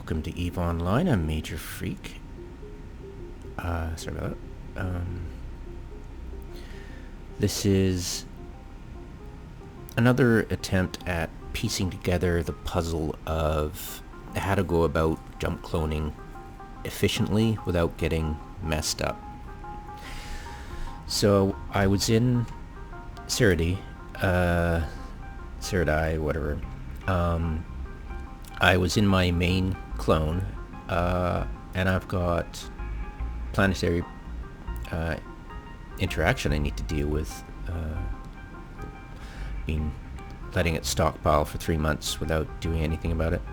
Welcome to EVE Online. I'm Major Freak. Sorry about that. This is another attempt at piecing together the puzzle of how to go about jump cloning efficiently without getting messed up. So I was in seiradih, whatever. I was in my main clone, and I've got planetary interaction I need to deal with. Letting it stockpile for 3 months without doing anything about it,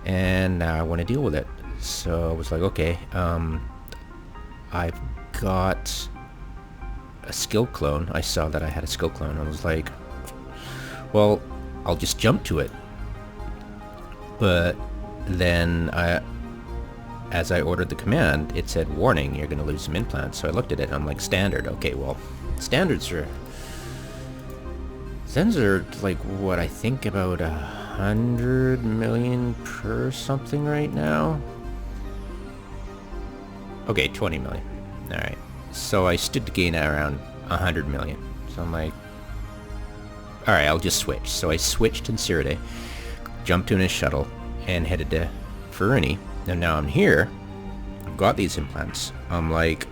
and now I want to deal with it. So I was like, okay, I've got a skill clone. I saw that I had a skill clone. I was like, well, I'll just jump to it. But then as I ordered the command, it said, warning, you're going to lose some implants. So I looked at it and I'm like, standard. Okay, well, standards are like, what, I think about 100 million per something right now. Okay, 20 million. All right. So I stood to gain around 100 million. So I'm like, all right, I'll just switch. So I switched in seiradih, jumped in a shuttle, and headed to fahruni. And now I'm here. I've got these implants. I'm like,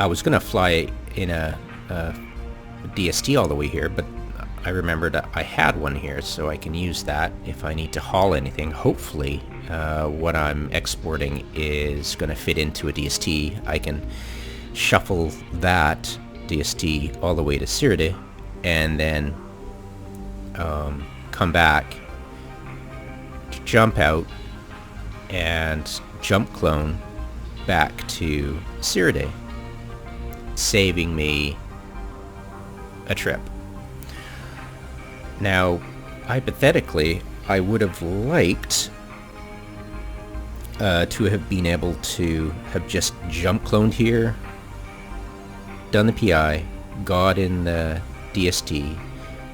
I was gonna fly in a DST all the way here, but I remembered I had one here, so I can use that if I need to haul anything. Hopefully, what I'm exporting is gonna fit into a DST. I can shuffle that DST all the way to seiradih, and then come back, jump out, and jump clone back to seiradih, saving me a trip. Now, hypothetically, I would have liked to have been able to have just jump cloned here, done the PI, got in the DST,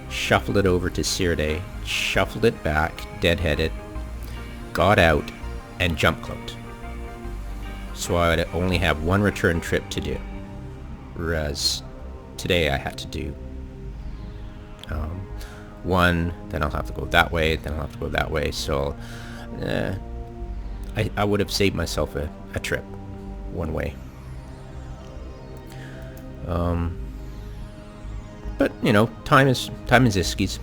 shuffled it over to seiradih, shuffled it back, deadheaded, got out, and jump cloned. So I would only have one return trip to do. Whereas today I had to do one, then I'll have to go that way, then I'll have to go that way. So I would have saved myself a trip one way. But you know, time is iskies.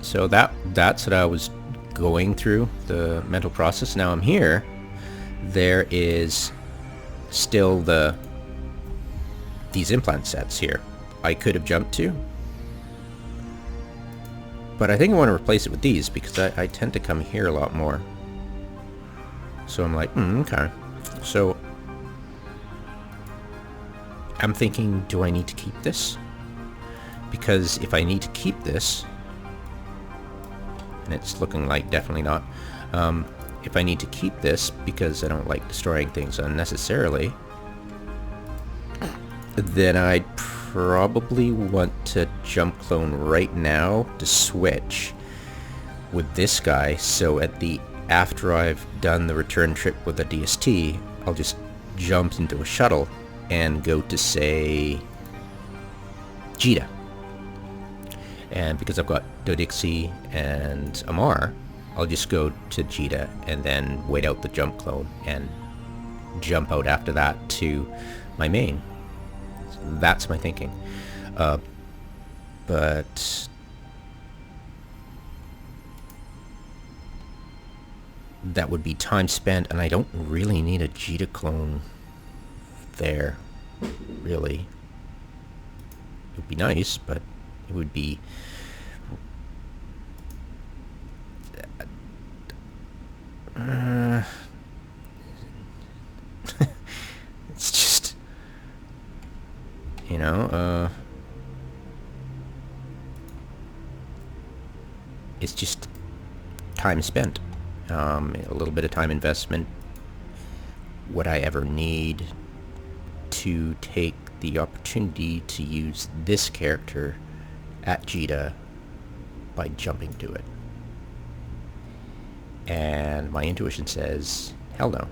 So that's what I was going through, the mental process. Now I'm here. There is still these implant sets here I could have jumped to, but I think I want to replace it with these because I tend to come here a lot more. So I'm like, okay. So I'm thinking, do I need to keep this? Because if I need to keep this, and it's looking like definitely not, if I need to keep this because I don't like destroying things unnecessarily, then I'd probably want to jump clone right now to switch with this guy. So after I've done the return trip with a DST, I'll just jump into a shuttle and go to, say, Jeddah. And because I've got Dodixie and Amar, I'll just go to Jeddah and then wait out the jump clone and jump out after that to my main. So that's my thinking. But that would be time spent, and I don't really need a Jeddah clone there, really. It would be nice, but it would be it's just, you know, it's just time spent, a little bit of time investment. Would I ever need to take the opportunity to use this character at Jeddah by jumping to it? And my intuition says, hell no.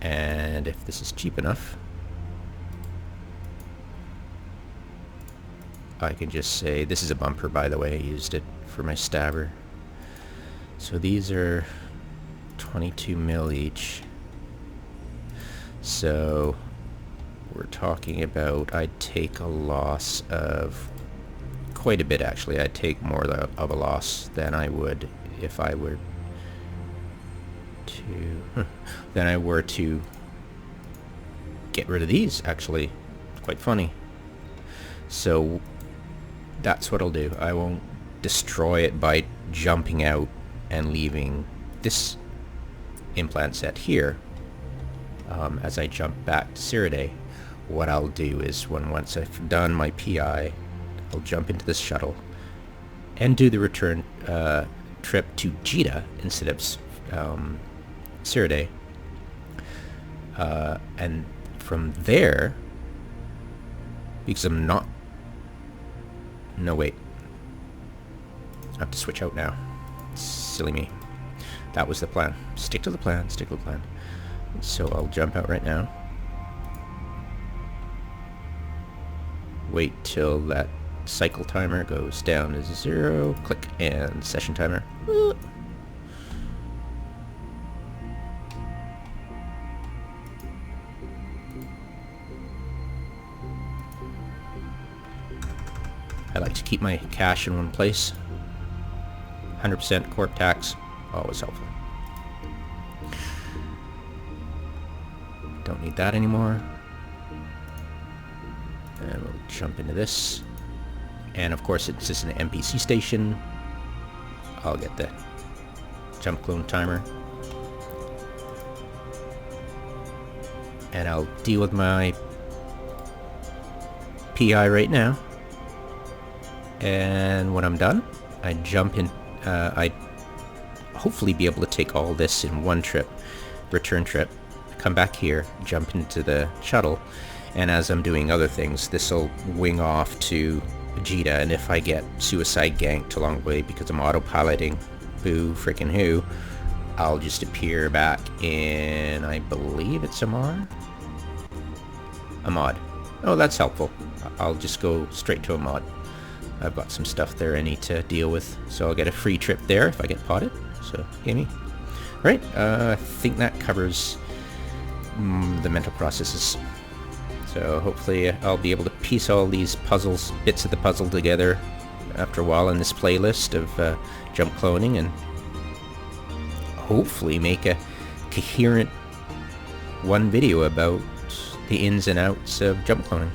And if this is cheap enough, I can just say, this is a bumper, by the way, I used it for my stabber. So these are 22 mil each. So we're talking about, I'd take a loss of quite a bit, actually. I'd take more of a loss than I would if I were to get rid of these, actually. It's quite funny. So that's what I'll do. I won't destroy it by jumping out and leaving this implant set here. As I jump back to Seiradih, what I'll do is once I've done my PI, I'll jump into this shuttle and do the return trip to Jeddah instead of Seiradih. And from there, because I'm not... No, wait. I have to switch out now. Silly me. That was the plan. Stick to the plan, stick to the plan. So I'll jump out right now. Wait till that cycle timer goes down to 0. Click, and session timer. I like to keep my cash in one place. 100% corp tax, always helpful. Don't need that anymore. And we'll jump into this. And of course, it's just an NPC station. I'll get the jump clone timer. And I'll deal with my PI right now. And when I'm done, I jump in. I hopefully be able to take all this in one trip, return trip, come back here, jump into the shuttle, and as I'm doing other things, this will wing off to Jeddah, and if I get suicide ganked along the way because I'm autopiloting, boo frickin' who, I'll just appear back in, I believe it's Amad. Oh, that's helpful. I'll just go straight to Amad. I've got some stuff there I need to deal with, so I'll get a free trip there if I get potted. So, gimme. Right, I think that covers the mental processes. So hopefully I'll be able to piece all these bits of the puzzle together after a while in this playlist of jump cloning, and hopefully make a coherent one video about the ins and outs of jump cloning.